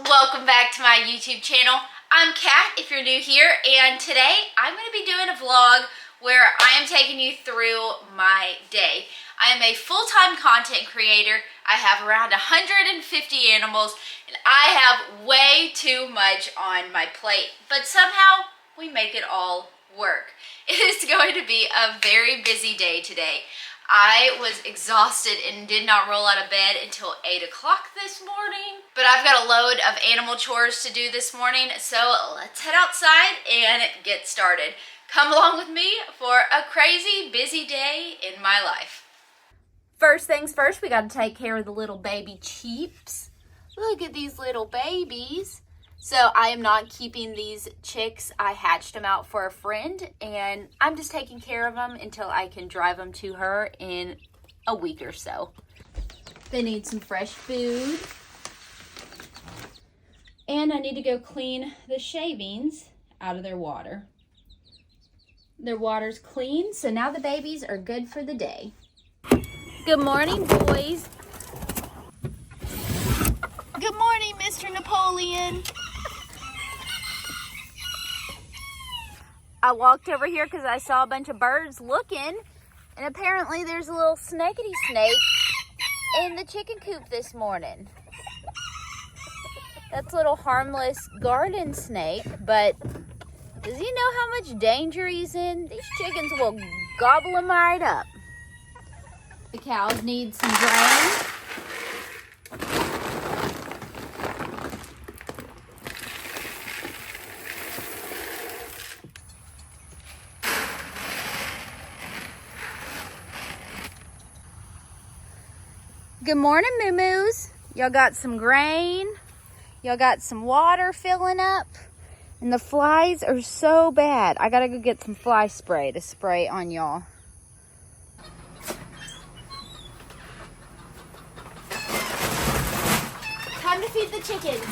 Welcome back to my YouTube channel. I'm Kat if you're new here, and today I'm going to be doing a vlog where I am taking you through my day. I am a full-time content creator. I have around 150 animals and I have way too much on my plate, but somehow we make it all work. It is going to be a very busy day today. I was exhausted and did not roll out of bed until 8 o'clock this morning. But I've got a load of animal chores to do this morning, so let's head outside and get started. Come along with me for a crazy busy day in my life. First things first, we got to take care of the little baby cheeps. Look at these little babies. So I am not keeping these chicks. I hatched them out for a friend, and I'm just taking care of them until I can drive them to her in a week or so. They need some fresh food. And I need to go clean the shavings out of their water. Their water's clean, so now the babies are good for the day. Good morning, boys. Good morning, Mr. Napoleon. I walked over here because I saw a bunch of birds looking, and apparently there's a little snackety snake in the chicken coop this morning. That's a little harmless garden snake, but does he know how much danger he's in? These chickens will gobble him right up. The cows need some grain. Good morning, moo-moos. Y'all got some grain. Y'all got some water filling up. And the flies are so bad. I gotta go get some fly spray to spray on y'all. Time to feed the chickens.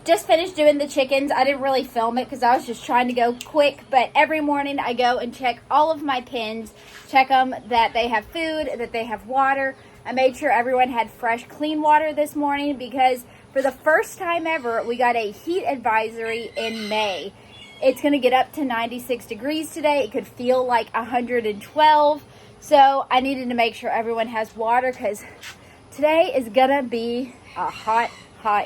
Just finished doing the chickens. I didn't really film it because I was just trying to go quick. But every morning I go and check all of my pens. Check them that they have food, that they have water. I made sure everyone had fresh, clean water this morning because for the first time ever, we got a heat advisory in May. It's going to get up to 96 degrees today. It could feel like 112. So I needed to make sure everyone has water because today is going to be a hot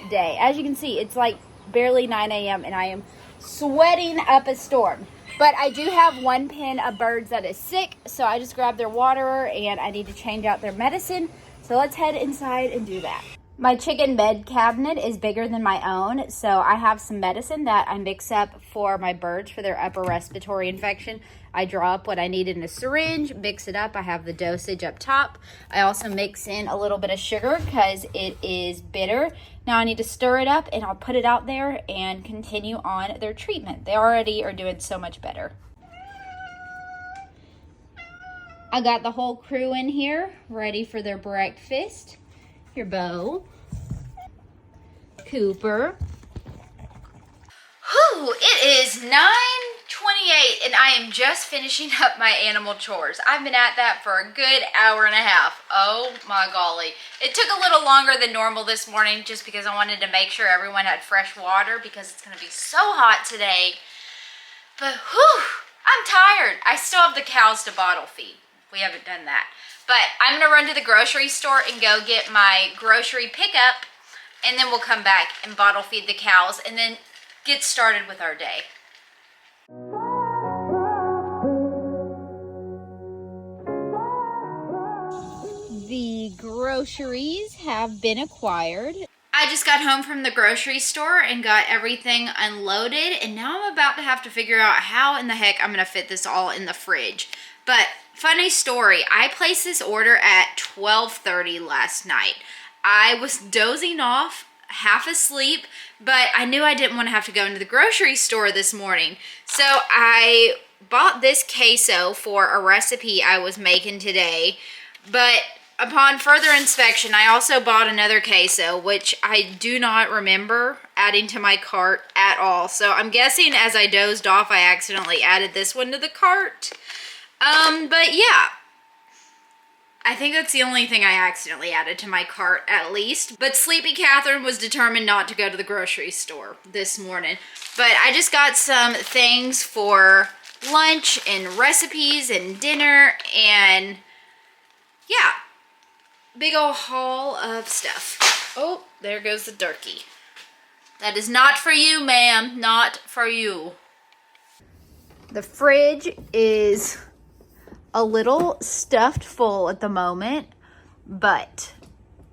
day. As you can see, it's like barely 9 a.m. and I am sweating up a storm. But I do have one pen of birds that is sick, so I just grabbed their water and I need to change out their medicine. So let's head inside and do that. My chicken bed cabinet is bigger than my own, so I have some medicine that I mix up for my birds for their upper respiratory infection. I draw up what I need in a syringe, mix it up. I have the dosage up top. I also mix in a little bit of sugar because it is bitter. Now I need to stir it up and I'll put it out there and continue on their treatment. They already are doing so much better. I got the whole crew in here ready for their breakfast. Here, Bo, Cooper. Whew, it is 9:28 and I am just finishing up my animal chores. I've been at that for a good hour and a half. Oh my golly. It took a little longer than normal this morning just because I wanted to make sure everyone had fresh water because it's going to be so hot today. But whew, I'm tired. I still have the cows to bottle feed. We haven't done that. But I'm going to run to the grocery store and go get my grocery pickup, and then we'll come back and bottle feed the cows and then get started with our day. The groceries have been acquired. I just got home from the grocery store and got everything unloaded, and now I'm about to have to figure out how in the heck I'm going to fit this all in the fridge. But funny story, I placed this order at 12:30 last night. I was dozing off, half asleep, but I knew I didn't want to have to go into the grocery store this morning. So I bought this queso for a recipe I was making today, but upon further inspection, I also bought another queso, which I do not remember adding to my cart at all. So I'm guessing as I dozed off, I accidentally added this one to the cart. But yeah, I think that's the only thing I accidentally added to my cart, at least. But sleepy Catherine was determined not to go to the grocery store this morning. But I just got some things for lunch and recipes and dinner and yeah, big old haul of stuff. Oh, there goes the turkey. That is not for you, ma'am, not for you. The fridge is a little stuffed full at the moment, but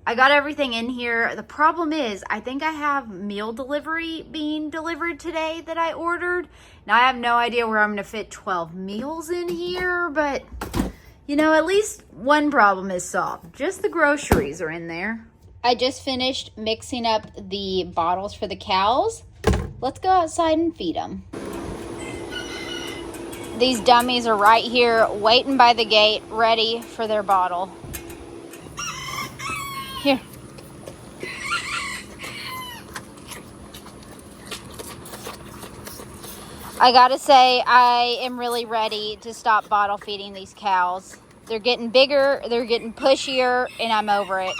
I got everything in here. The problem is I think I have meal delivery being delivered today that I ordered. Now I have no idea where I'm gonna fit 12 meals in here, but you know, at least one problem is solved. Just the groceries are in there. I just finished mixing up the bottles for the cows. Let's go outside and feed them. These dummies are right here waiting by the gate, ready for their bottle. Here. I gotta say, I am really ready to stop bottle feeding these cows. They're getting bigger, they're getting pushier, and I'm over it.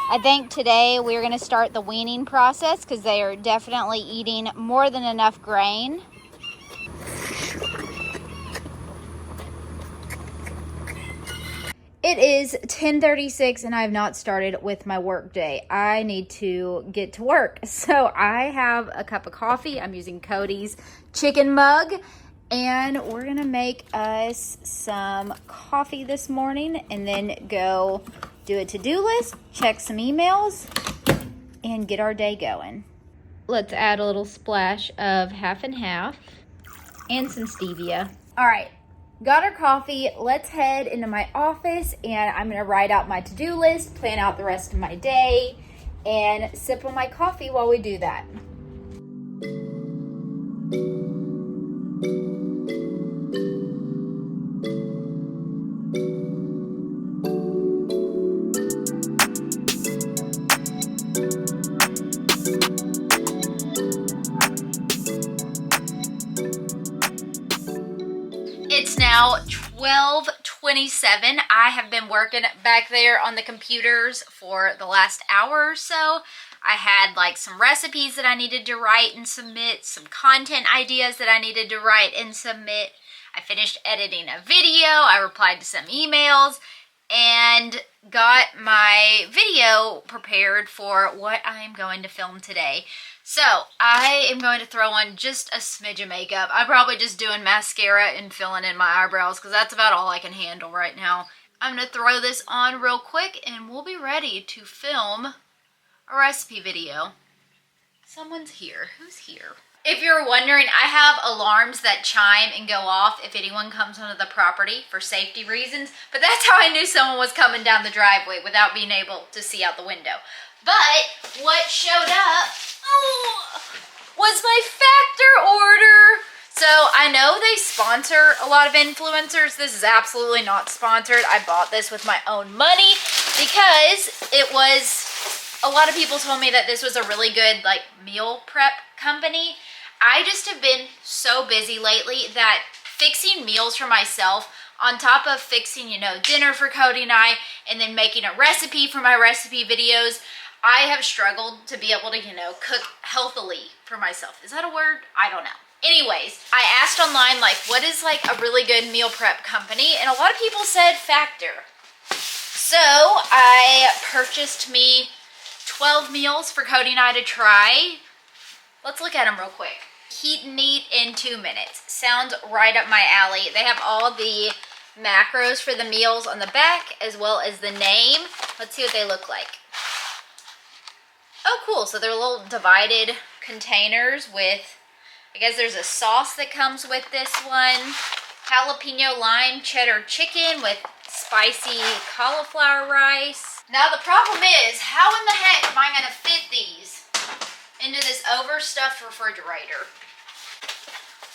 I think today we're gonna start the weaning process because they are definitely eating more than enough grain. It is 10:36 and I have not started with my work day. I need to get to work. So I have a cup of coffee. I'm using Cody's chicken mug and we're gonna make us some coffee this morning and then go do a to-do list, check some emails, and get our day going. Let's add a little splash of half and half and some stevia. All right. Got our coffee. Let's head into my office and I'm going to write out my to-do list, plan out the rest of my day, and sip on my coffee while we do that. It's now 12:27. I have been working back there on the computers for the last hour or so. I had like some recipes that I needed to write and submit, some content ideas that I needed to write and submit. I finished editing a video, I replied to some emails, and got my video prepared for what I'm going to film today. So I am going to throw on just a smidge of makeup. I'm probably just doing mascara and filling in my eyebrows because that's about all I can handle right now. I'm going to throw this on real quick and we'll be ready to film a recipe video. Someone's here. Who's here? If you're wondering, I have alarms that chime and go off if anyone comes onto the property for safety reasons, but that's how I knew someone was coming down the driveway without being able to see out the window. But what showed up was my factor order. So I know they sponsor a lot of influencers. This is absolutely not sponsored. I bought this with my own money because it was, a lot of people told me that this was a really good like meal prep company. I just have been so busy lately that fixing meals for myself on top of fixing, you know, dinner for Cody and I, and then making a recipe for my recipe videos, I have struggled to be able to, you know, cook healthily for myself. Is that a word? I don't know. Anyways, I asked online, like, what is like a really good meal prep company? And a lot of people said Factor. So I purchased me 12 meals for Cody and I to try. Let's look at them real quick. Heat and eat in 2 minutes. Sounds right up my alley. They have all the macros for the meals on the back as well as the name. Let's see what they look like. Oh, cool. So they're little divided containers with, I guess there's a sauce that comes with this one. Jalapeno lime cheddar chicken with spicy cauliflower rice. Now the problem is, how in the heck am I going to fit these into this overstuffed refrigerator?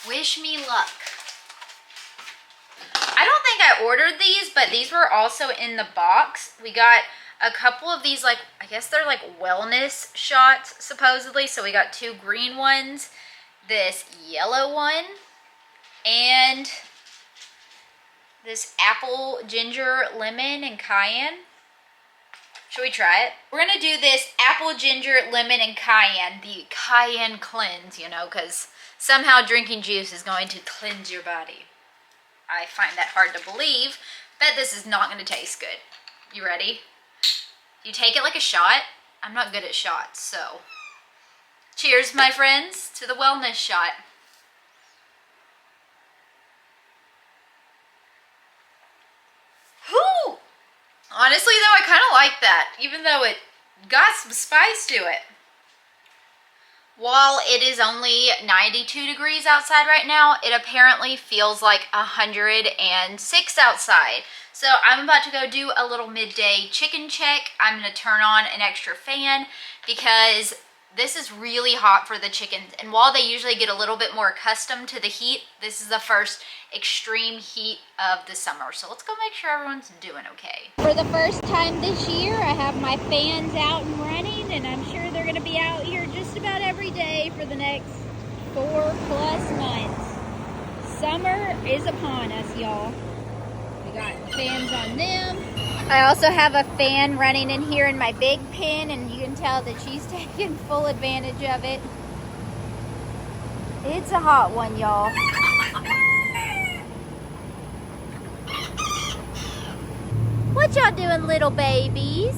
Wish me luck. I don't think I ordered these, but these were also in the box. We got a couple of these, like, I guess they're like wellness shots, supposedly. So we got 2 green ones, this yellow one, and This apple, ginger, lemon, and cayenne. Should we try it? We're gonna do this apple, ginger, lemon, and cayenne. The cayenne cleanse, you know, because somehow drinking juice is going to cleanse your body. I find that hard to believe, but this is not gonna taste good. You ready? You take it like a shot. I'm not good at shots, so. Cheers, my friends, to the wellness shot. Whew! Honestly, though, I kind of like that, even though it got some spice to it. While it is only 92 degrees outside right now, it apparently feels like 106 outside. So I'm about to go do a little midday chicken check. I'm going to turn on an extra fan because this is really hot for the chickens. And while they usually get a little bit more accustomed to the heat, this is the first extreme heat of the summer. So let's go make sure everyone's doing okay. For the first time this year, I have my fans out and running, and I'm sure they're going to be out here just about every day for the next 4+ months. Summer is upon us, y'all. We got fans on them. I also have a fan running in here in my big pen, and you can tell that she's taking full advantage of it. It's a hot one, y'all. What y'all doing, little babies?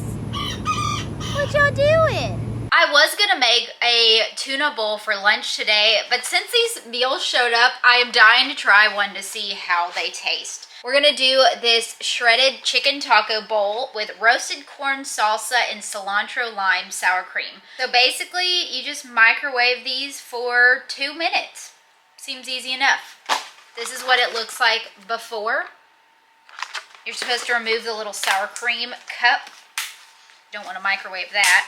What y'all doing? I was gonna make a tuna bowl for lunch today, but since these meals showed up, I am dying to try one to see how they taste. We're gonna do this shredded chicken taco bowl with roasted corn salsa and cilantro lime sour cream. So basically, you just microwave these for 2 minutes. Seems easy enough. This is what it looks like before. You're supposed to remove the little sour cream cup. Don't want to microwave that.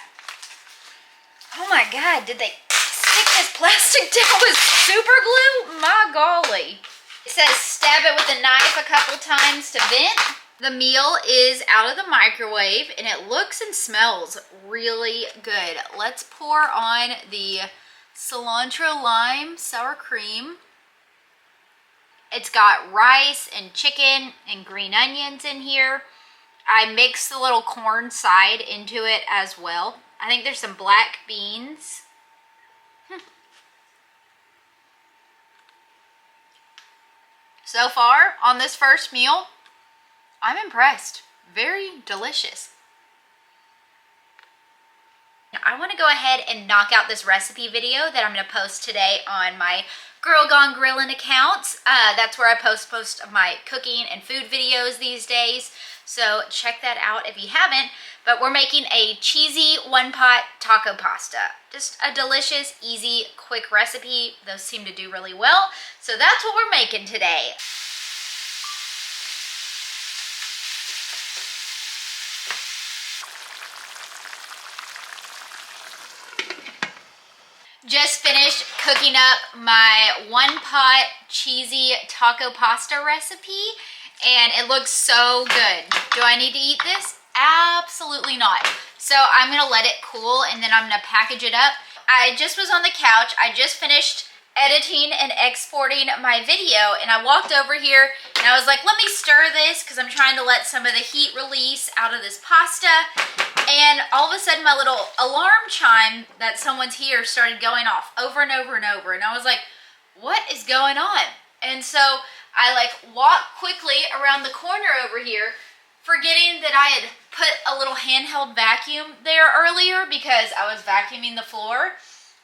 Oh my God, did they stick this plastic down with super glue? My golly. It says stab it with a knife a couple times to vent. The meal is out of the microwave and it looks and smells really good. Let's pour on the cilantro lime sour cream. It's got rice and chicken and green onions in here. I mixed the little corn side into it as well. I think there's some black beans. So far, on this first meal, I'm impressed. Very delicious. Now, I want to go ahead and knock out this recipe video that I'm going to post today on my Girl Gone Grillin' account. That's where I post most of my cooking and food videos these days. So check that out if you haven't. But we're making a cheesy one-pot taco pasta. Just a delicious, easy, quick recipe. Those seem to do really well. So that's what we're making today. Just finished cooking up my one-pot cheesy taco pasta recipe, and it looks so good. Do I need to eat this? Absolutely not. So I'm gonna let it cool and then I'm gonna package it up. I just was on the couch. I just finished editing and exporting my video, and I walked over here and I was like, let me stir this because I'm trying to let some of the heat release out of this pasta. And all of a sudden my little alarm chime that someone's here started going off over and over and over. And I was like, what is going on? And so I walked quickly around the corner over here, forgetting that I had put a little handheld vacuum there earlier because I was vacuuming the floor.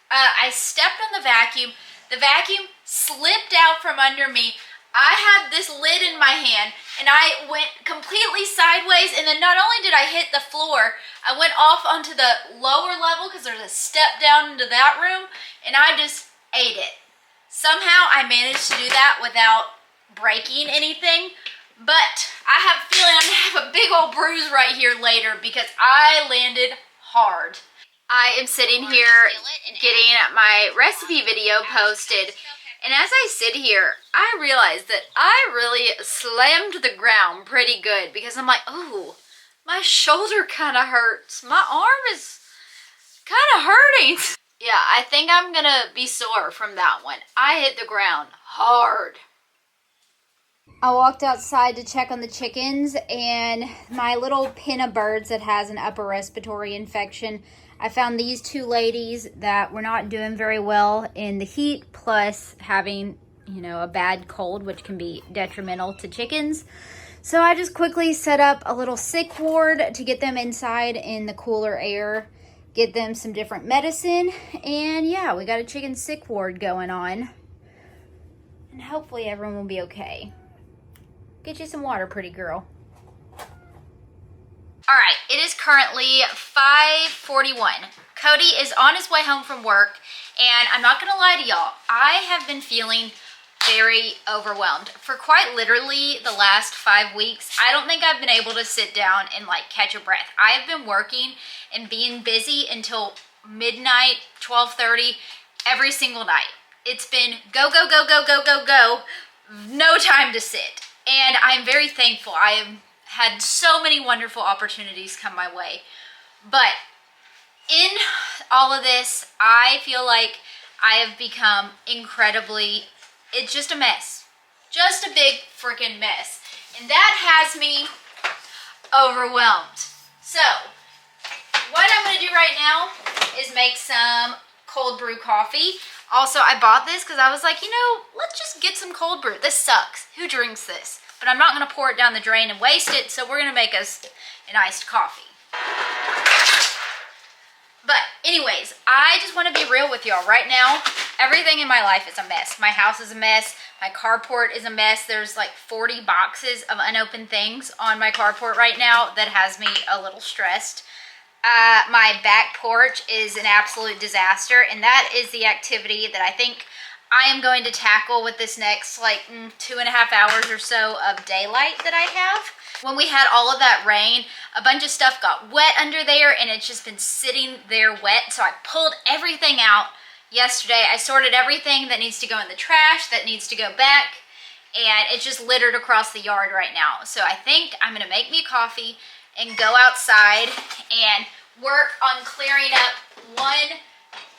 I stepped on the vacuum. The vacuum slipped out from under me. I had this lid in my hand and I went completely sideways, and then not only did I hit the floor, I went off onto the lower level because there's a step down into that room, and I just ate it. Somehow I managed to do that without breaking anything, but I have a feeling I'm gonna have a big old bruise right here later because I landed hard. I am sitting here getting my recipe video posted, and as I sit here, I realize that I really slammed the ground pretty good because I'm like, oh, my shoulder kind of hurts. My arm is kind of hurting. Yeah, I think I'm gonna be sore from that one. I hit the ground hard. I walked outside to check on the chickens, and my little pen of birds that has an upper respiratory infection, I found these two ladies that were not doing very well in the heat, plus having, you know, a bad cold, which can be detrimental to chickens. So I just quickly set up a little sick ward to get them inside in the cooler air, get them some different medicine, and yeah, we got a chicken sick ward going on. And hopefully everyone will be okay. Get you some water, pretty girl. All right, it is currently 5:41. Cody is on his way home from work, and I'm not gonna lie to y'all, I have been feeling very overwhelmed. For quite literally the last 5 weeks, I don't think I've been able to sit down and like catch a breath. I have been working and being busy until midnight, 12:30, every single night. It's been go, go, go, go, go, go, go, no time to sit. And I'm very thankful. I have had so many wonderful opportunities come my way. But in all of this, I feel like I have become incredibly, it's just a mess. Just a big freaking mess. And that has me overwhelmed. So, what I'm going to do right now is make some cold brew coffee. Also, I bought this because I was like, you know, let's just get some cold brew. This sucks. Who drinks this? But I'm not going to pour it down the drain and waste it, so we're going to make us an iced coffee. But anyways, I just want to be real with y'all. Right now, everything in my life is a mess. My house is a mess. My carport is a mess. There's like 40 boxes of unopened things on my carport right now that has me a little stressed. My back porch is an absolute disaster, and that is the activity that I think I am going to tackle with this next like 2.5 hours or so of daylight that I have. When we had all of that rain, a bunch of stuff got wet under there, and it's just been sitting there wet. So I pulled everything out yesterday. I sorted everything that needs to go in the trash, that needs to go back, and it's just littered across the yard right now. So I think I'm gonna make me a coffee and go outside and work on clearing up one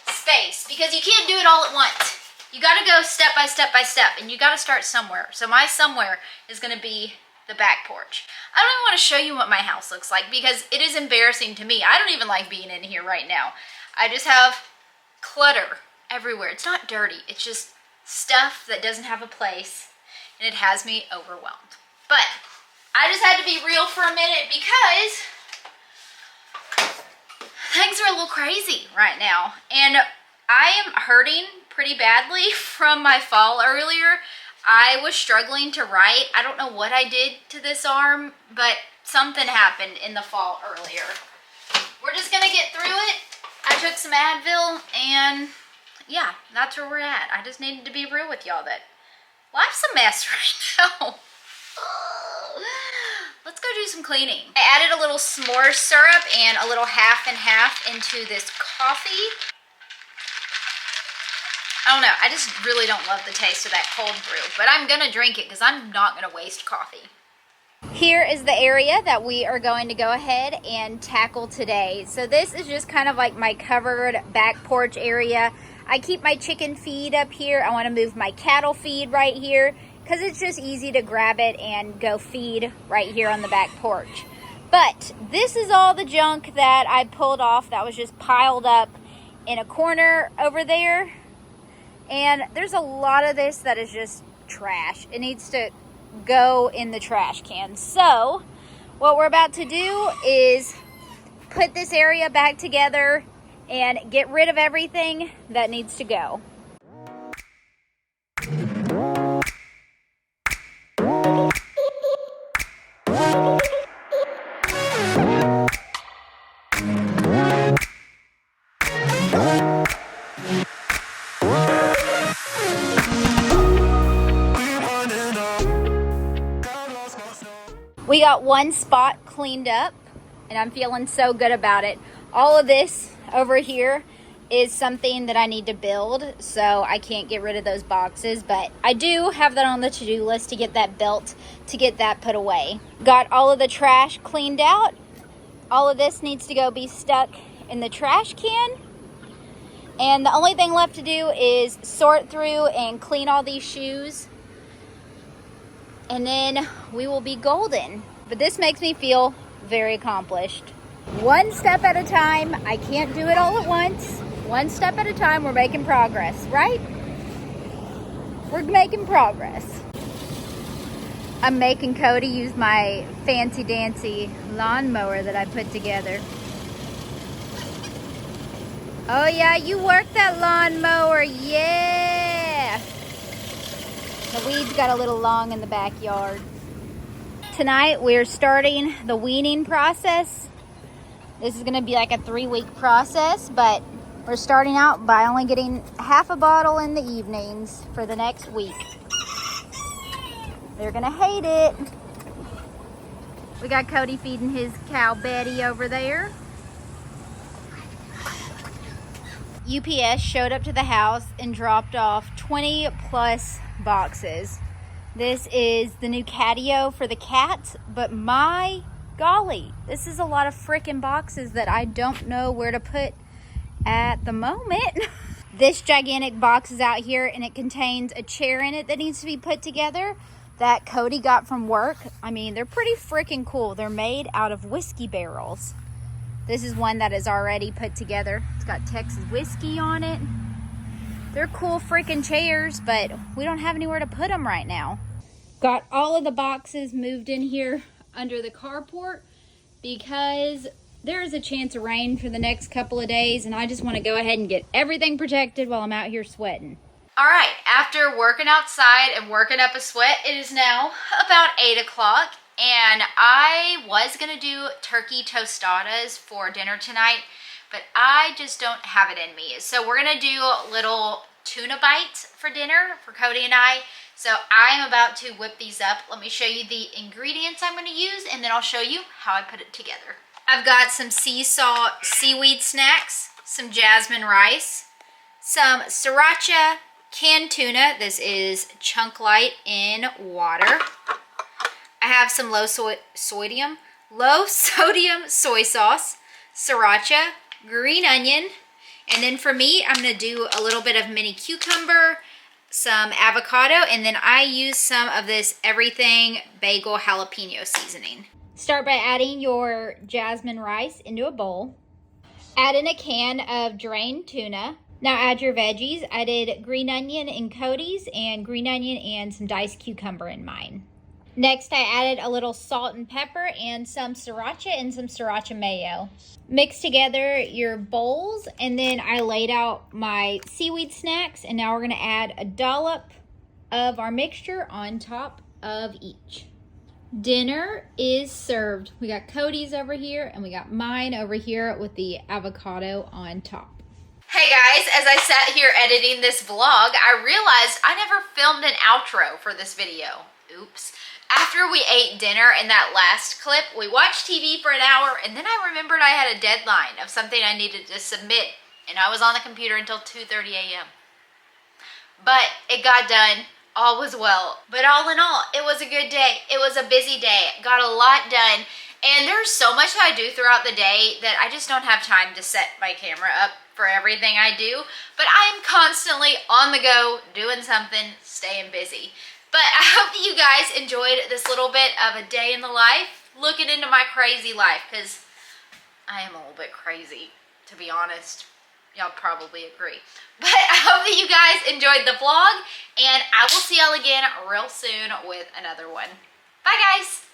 space, because you can't do it all at once. You gotta go step by step by step, and you gotta start somewhere. So my somewhere is gonna be the back porch. I don't even want to show you what my house looks like because it is embarrassing to me. I don't even like being in here right now. I just have clutter everywhere. It's not dirty. It's just stuff that doesn't have a place, and it has me overwhelmed. But I just had to be real for a minute because things are a little crazy right now, and I am hurting pretty badly from my fall earlier. I was struggling to write. I don't know what I did to this arm, but something happened in the fall earlier. We're just gonna get through it. I took some Advil, and yeah, that's where we're at. I just needed to be real with y'all that life's a mess right now. Let's go do some cleaning. I added a little s'more syrup and a little half and half into this coffee. I don't know, I just really don't love the taste of that cold brew, but I'm gonna drink it because I'm not gonna waste coffee. Here is the area that we are going to go ahead and tackle today. So this is just kind of like my covered back porch area. I keep my chicken feed up here. I want to move my cattle feed right here because it's just easy to grab it and go feed right here on the back porch. But this is all the junk that I pulled off that was just piled up in a corner over there. And there's a lot of this that is just trash. It needs to go in the trash can. So what we're about to do is put this area back together and get rid of everything that needs to go. We got one spot cleaned up, and I'm feeling so good about it. All of this over here is something that I need to build, so I can't get rid of those boxes, but I do have that on the to-do list to get that built, to get that put away. Got all of the trash cleaned out. All of this needs to go be stuck in the trash can. And the only thing left to do is sort through and clean all these shoes. And the only thing left to do is sort through and clean all these shoes. and then we will be golden. But this makes me feel very accomplished. One step at a time. I can't do it all at once. One step at a time, we're making progress, right? We're making progress. I'm making Cody use my fancy dancy lawnmower that I put together. Oh yeah, you work that lawnmower, yeah! The weeds got a little long in the backyard. Tonight we're starting the weaning process. This is gonna be like a 3-week process, but we're starting out by only getting half a bottle in the evenings for the next week. They're gonna hate it. We got Cody feeding his cow Betty over there. UPS showed up to the house and dropped off 20 plus boxes. This is the new catio for the cats, but my golly, this is a lot of freaking boxes that I don't know where to put at the moment. This gigantic box is out here and it contains a chair in it that needs to be put together that Cody got from work. I mean, they're pretty freaking cool. They're made out of whiskey barrels. This is one that is already put together. It's got Texas whiskey on it. They're cool freaking chairs, but we don't have anywhere to put them right now. Got all of the boxes moved in here under the carport because there is a chance of rain for the next couple of days, and I just want to go ahead and get everything protected while I'm out here sweating. All right, after working outside and working up a sweat, it is now about 8 o'clock, and I was gonna do turkey tostadas for dinner tonight, but I just don't have it in me. So we're gonna do little tuna bites for dinner for Cody and I. So I am about to whip these up. Let me show you the ingredients I'm gonna use, and then I'll show you how I put it together. I've got some sea salt seaweed snacks, some jasmine rice, some sriracha, canned tuna. This is chunk light in water. I have some low sodium soy sauce, sriracha, green onion, and then for me, I'm gonna do a little bit of mini cucumber, some avocado, and then I use some of this everything bagel jalapeno seasoning. Start by adding your jasmine rice into a bowl. Add in a can of drained tuna. Now add your veggies. I did green onion in Cody's and green onion and some diced cucumber in mine. Next, I added a little salt and pepper and some sriracha and some sriracha mayo. Mix together your bowls, and then I laid out my seaweed snacks, and now we're gonna add a dollop of our mixture on top of each. Dinner is served. We got Cody's over here, and we got mine over here with the avocado on top. Hey guys, as I sat here editing this vlog, I realized I never filmed an outro for this video. Oops. After we ate dinner in that last clip, we watched TV for an hour, and then I remembered I had a deadline of something I needed to submit, and I was on the computer until 2:30 a.m. But it got done. All was well. But all in all, it was a good day. It was a busy day. Got a lot done. And there's so much that I do throughout the day that I just don't have time to set my camera up for everything I do. But I am constantly on the go, doing something, staying busy. But I hope that you guys enjoyed this little bit of a day in the life, looking into my crazy life, because I am a little bit crazy, to be honest. Y'all probably agree. But I hope that you guys enjoyed the vlog, and I will see y'all again real soon with another one. Bye, guys!